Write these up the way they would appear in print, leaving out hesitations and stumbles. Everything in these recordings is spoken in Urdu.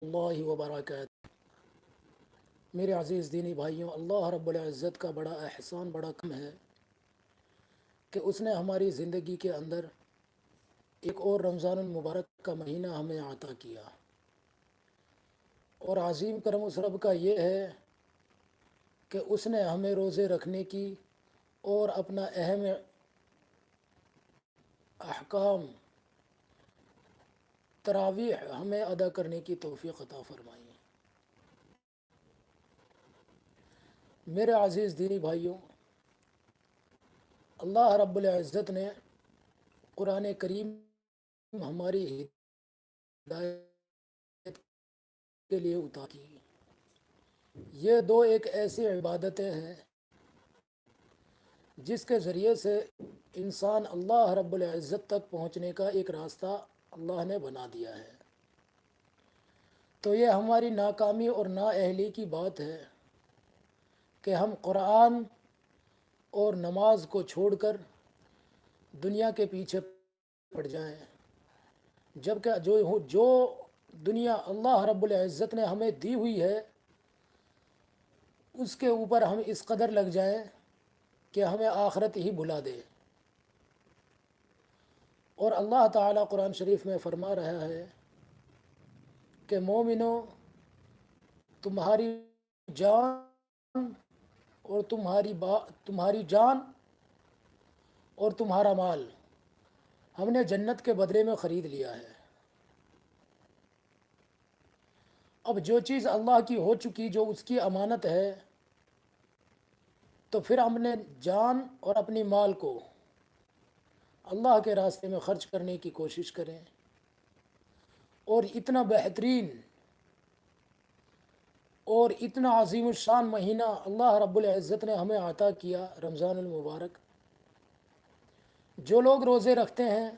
اللہ وبرکاتہ۔ میرے عزیز دینی بھائیوں، اللہ رب العزت کا بڑا احسان، بڑا کم ہے کہ اس نے ہماری زندگی کے اندر ایک اور رمضان المبارک کا مہینہ ہمیں عطا کیا، اور عظیم کرم اس رب کا یہ ہے کہ اس نے ہمیں روزے رکھنے کی اور اپنا اہم احکام تراویح ہمیں ادا کرنے کی توفیق عطا فرمائی۔ میرے عزیز دینی بھائیوں، اللہ رب العزت نے قرآن کریم ہماری ہدایت کے لیے اتار کی۔ یہ دو ایک ایسی عبادتیں ہیں جس کے ذریعے سے انسان اللہ رب العزت تک پہنچنے کا ایک راستہ اللہ نے بنا دیا ہے۔ تو یہ ہماری ناکامی اور نااہلی کی بات ہے کہ ہم قرآن اور نماز کو چھوڑ کر دنیا کے پیچھے پڑ جائیں، جبکہ جو دنیا اللہ رب العزت نے ہمیں دی ہوئی ہے اس کے اوپر ہم اس قدر لگ جائیں کہ ہمیں آخرت ہی بھلا دے۔ اور اللہ تعالیٰ قرآن شریف میں فرما رہا ہے کہ مومنو، تمہاری جان اور تمہاری جان اور تمہارا مال ہم نے جنت کے بدلے میں خرید لیا ہے۔ اب جو چیز اللہ کی ہو چکی، جو اس کی امانت ہے، تو پھر ہم نے جان اور اپنی مال کو اللہ کے راستے میں خرچ کرنے کی کوشش کریں۔ اور اتنا بہترین اور اتنا عظیم الشان مہینہ اللہ رب العزت نے ہمیں عطا کیا، رمضان المبارک۔ جو لوگ روزے رکھتے ہیں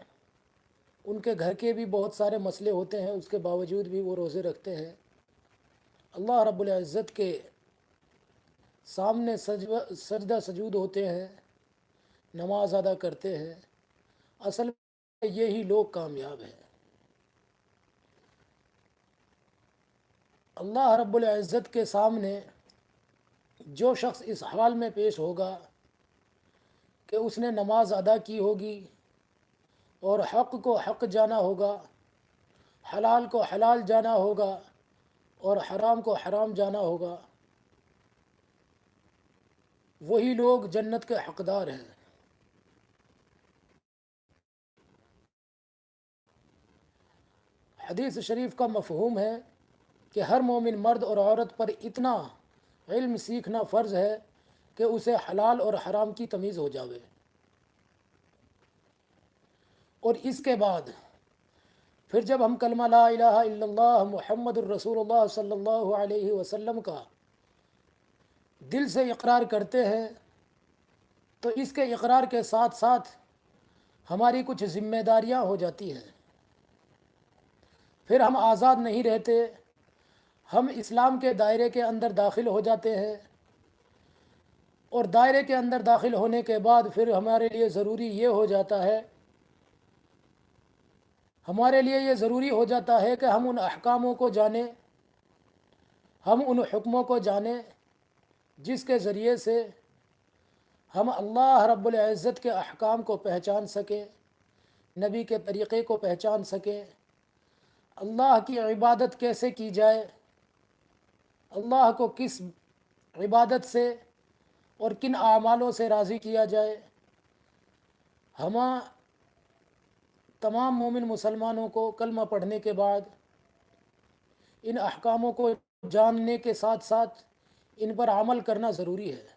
ان کے گھر کے بھی بہت سارے مسئلے ہوتے ہیں، اس کے باوجود بھی وہ روزے رکھتے ہیں، اللہ رب العزت کے سامنے سجدہ سجود ہوتے ہیں، نماز ادا کرتے ہیں۔ اصل میں یہی لوگ کامیاب ہیں۔ اللہ رب العزت کے سامنے جو شخص اس حال میں پیش ہوگا کہ اس نے نماز ادا کی ہوگی اور حق کو حق جانا ہوگا، حلال کو حلال جانا ہوگا اور حرام کو حرام جانا ہوگا، وہی لوگ جنت کے حقدار ہیں۔ حدیث شریف کا مفہوم ہے کہ ہر مومن مرد اور عورت پر اتنا علم سیکھنا فرض ہے کہ اسے حلال اور حرام کی تمیز ہو جاوے، اور اس کے بعد پھر جب ہم کلمہ لا الہ الا اللہ محمد الرسول اللہ صلی اللہ علیہ وسلم کا دل سے اقرار کرتے ہیں تو اس کے اقرار کے ساتھ ساتھ ہماری کچھ ذمہ داریاں ہو جاتی ہیں۔ پھر ہم آزاد نہیں رہتے، ہم اسلام کے دائرے کے اندر داخل ہو جاتے ہیں، اور دائرے کے اندر داخل ہونے کے بعد پھر ہمارے لیے ضروری یہ ہو جاتا ہے کہ ہم ان احکاموں کو جانیں، ہم ان حکموں کو جانیں جس کے ذریعے سے ہم اللہ رب العزت کے احکام کو پہچان سکیں، نبی کے طریقے کو پہچان سکیں، اللہ کی عبادت کیسے کی جائے، اللہ کو کس عبادت سے اور کن اعمالوں سے راضی کیا جائے۔ ہم تمام مومن مسلمانوں کو کلمہ پڑھنے کے بعد ان احکاموں کو جاننے کے ساتھ ساتھ ان پر عمل کرنا ضروری ہے۔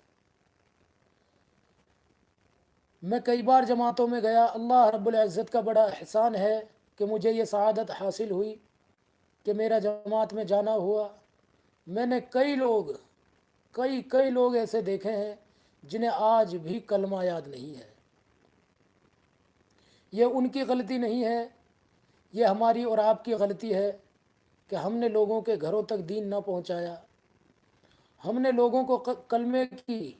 میں کئی بار جماعتوں میں گیا، اللہ رب العزت کا بڑا احسان ہے کہ مجھے یہ سعادت حاصل ہوئی کہ میرا جماعت میں جانا ہوا۔ میں نے کئی لوگ ایسے دیکھے ہیں جنہیں آج بھی کلمہ یاد نہیں ہے۔ یہ ان کی غلطی نہیں ہے، یہ ہماری اور آپ کی غلطی ہے کہ ہم نے لوگوں کے گھروں تک دین نہ پہنچایا، ہم نے لوگوں کو کلمے کی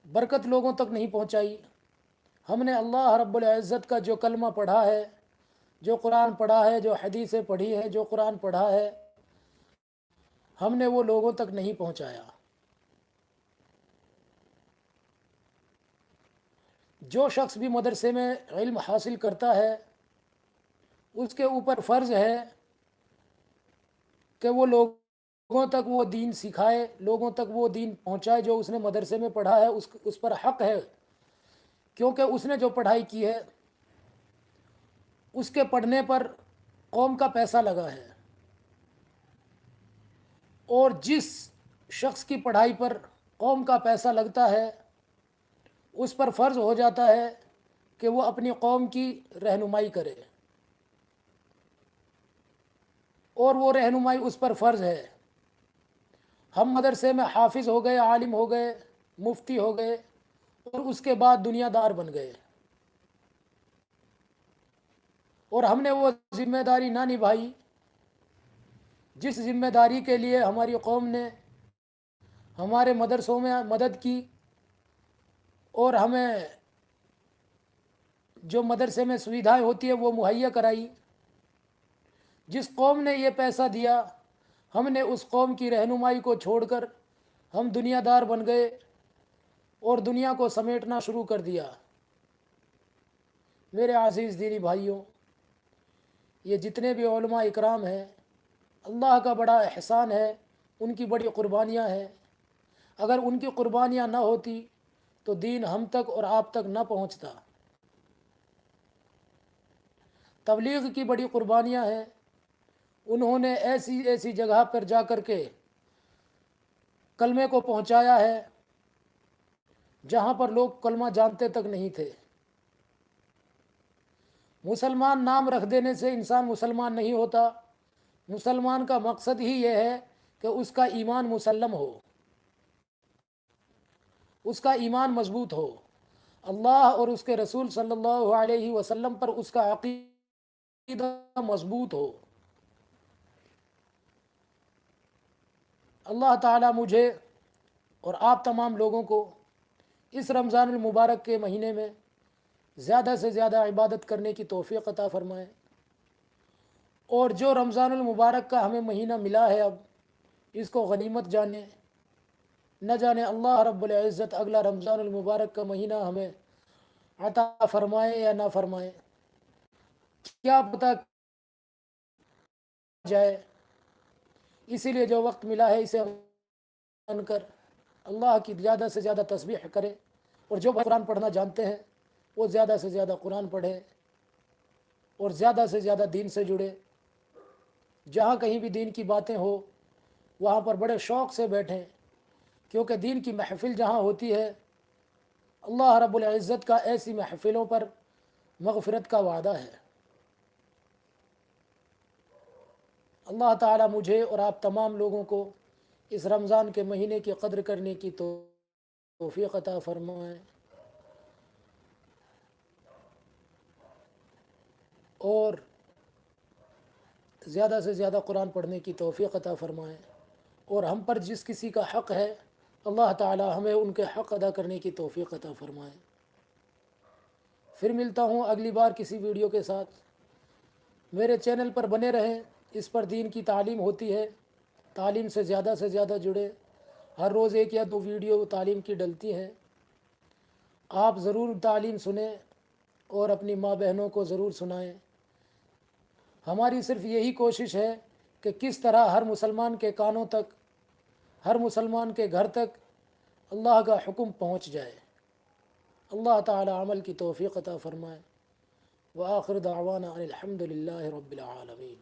برکت لوگوں تک نہیں پہنچائی۔ ہم نے اللہ رب العزت کا جو کلمہ پڑھا ہے، جو قرآن پڑھا ہے، جو حدیثیں پڑھی ہیں، جو قرآن پڑھا ہے، ہم نے وہ لوگوں تک نہیں پہنچایا۔ جو شخص بھی مدرسے میں علم حاصل کرتا ہے، اس کے اوپر فرض ہے کہ وہ لوگوں تک وہ دین سکھائے، لوگوں تک وہ دین پہنچائے جو اس نے مدرسے میں پڑھا ہے۔ اس پر حق ہے، کیونکہ اس نے جو پڑھائی کی ہے اس کے پڑھنے پر قوم کا پیسہ لگا ہے، اور جس شخص کی پڑھائی پر قوم کا پیسہ لگتا ہے اس پر فرض ہو جاتا ہے کہ وہ اپنی قوم کی رہنمائی کرے، اور وہ رہنمائی اس پر فرض ہے۔ ہم مدرسے میں حافظ ہو گئے، عالم ہو گئے، مفتی ہو گئے، اور اس کے بعد دنیا دار بن گئے، اور ہم نے وہ ذمہ داری نہ نبھائی جس ذمہ داری کے لیے ہماری قوم نے ہمارے مدرسوں میں مدد کی، اور ہمیں جو مدرسے میں سویدھائیں ہوتی ہے وہ مہیا کرائی۔ جس قوم نے یہ پیسہ دیا، ہم نے اس قوم کی رہنمائی کو چھوڑ کر ہم دنیا دار بن گئے اور دنیا کو سمیٹنا شروع کر دیا۔ میرے عزیز دینی بھائیوں، یہ جتنے بھی علماء اکرام ہیں، اللہ کا بڑا احسان ہے، ان کی بڑی قربانیاں ہیں۔ اگر ان کی قربانیاں نہ ہوتی تو دین ہم تک اور آپ تک نہ پہنچتا۔ تبلیغ کی بڑی قربانیاں ہیں، انہوں نے ایسی ایسی جگہ پر جا کر کے کلمے کو پہنچایا ہے جہاں پر لوگ کلمہ جانتے تک نہیں تھے۔ مسلمان نام رکھ دینے سے انسان مسلمان نہیں ہوتا۔ مسلمان کا مقصد ہی یہ ہے کہ اس کا ایمان مسلم ہو، اس کا ایمان مضبوط ہو، اللہ اور اس کے رسول صلی اللہ علیہ وسلم پر اس کا عقیدہ مضبوط ہو۔ اللہ تعالیٰ مجھے اور آپ تمام لوگوں کو اس رمضان المبارک کے مہینے میں زیادہ سے زیادہ عبادت کرنے کی توفیق عطا فرمائے، اور جو رمضان المبارک کا ہمیں مہینہ ملا ہے اب اس کو غنیمت جانے، نہ جانے اللہ رب العزت اگلا رمضان المبارک کا مہینہ ہمیں عطا فرمائے یا نہ فرمائے، کیا پتہ جائے۔ اسی لیے جو وقت ملا ہے اسے بن کر اللہ کی زیادہ سے زیادہ تسبیح کرے، اور جو قرآن پڑھنا جانتے ہیں وہ زیادہ سے زیادہ قرآن پڑھیں اور زیادہ سے زیادہ دین سے جڑے۔ جہاں کہیں بھی دین کی باتیں ہو وہاں پر بڑے شوق سے بیٹھیں، کیونکہ دین کی محفل جہاں ہوتی ہے اللہ رب العزت کا ایسی محفلوں پر مغفرت کا وعدہ ہے۔ اللہ تعالیٰ مجھے اور آپ تمام لوگوں کو اس رمضان کے مہینے کی قدر کرنے کی توفیق عطا فرمائے، اور زیادہ سے زیادہ قرآن پڑھنے کی توفیق عطا فرمائے، اور ہم پر جس کسی کا حق ہے اللہ تعالیٰ ہمیں ان کے حق ادا کرنے کی توفیق عطا فرمائے۔ پھر ملتا ہوں اگلی بار کسی ویڈیو کے ساتھ۔ میرے چینل پر بنے رہیں، اس پر دین کی تعلیم ہوتی ہے، تعلیم سے زیادہ جڑے۔ ہر روز ایک یا دو ویڈیو تعلیم کی ڈلتی ہیں، آپ ضرور تعلیم سنیں اور اپنی ماں بہنوں کو ضرور سنائیں۔ ہماری صرف یہی کوشش ہے کہ کس طرح ہر مسلمان کے کانوں تک، ہر مسلمان کے گھر تک اللہ کا حکم پہنچ جائے۔ اللہ تعالی عمل کی توفیق عطا فرمائے۔ وآخر دعوانا ان الحمد للہ رب العالمین۔